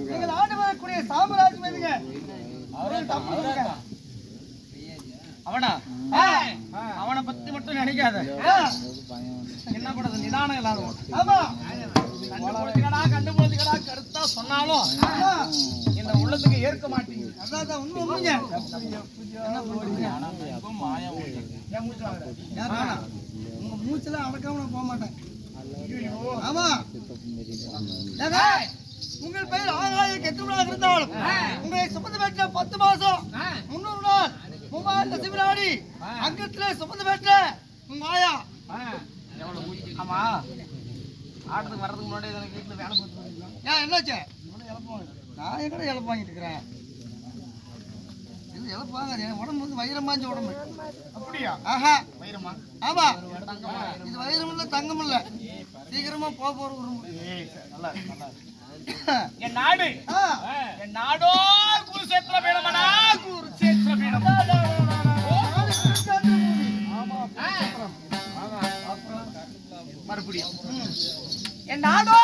நீங்கள் ஆண்டு வரக்கூடிய சாம்ராஜ்யம் எதுங்க? அவனா அவனை பத்தி மட்டும் நினைக்காத. என்ன பண்றது நிதானம் இல்லாத. ஆமா கண்டுபிடிக்கடா கருத்தா சொன்னாலும் இந்த உள்ளத்துக்கு ஏற்க மாட்டீங்க. அதான் உண்மைங்க. உங்க மூச்சுல அடக்காம நான் போக மாட்டேன். ஆமா உங்கள் பெயர் ஆகாய கெட்டுவிடாக இருந்தாலும் உங்களை சுமந்து பெற்ற 10 மாசம் 300 நாள் 3000 சிவராடி அங்கத்திலே சுமந்து பெற்ற உங்க ஆயா. ஆமா ஆட்டத்துக்கு வர்றதுக்கு முன்னாடி எனக்கு வீட்டுல வேலை பார்த்து ஏன் என்னாச்சு? நான் எங்கட இழப்பு வாங்கிட்டு இருக்கிறேன். இது இழப்பாங்க. என் உடம்பு வந்து வைரமாஞ்ச உடம்பு. அப்படியா? ஆஹா வைரமா? ஆமா இது வைரம் இல்ல தங்கம் இல்ல. சீக்கிரமா போற உடம்பு. என் நாடு என் நாடோ குருஷேத்திர பீடமடா. குருஷேத்திர பீடம். மறுபடியும் என் நாடோ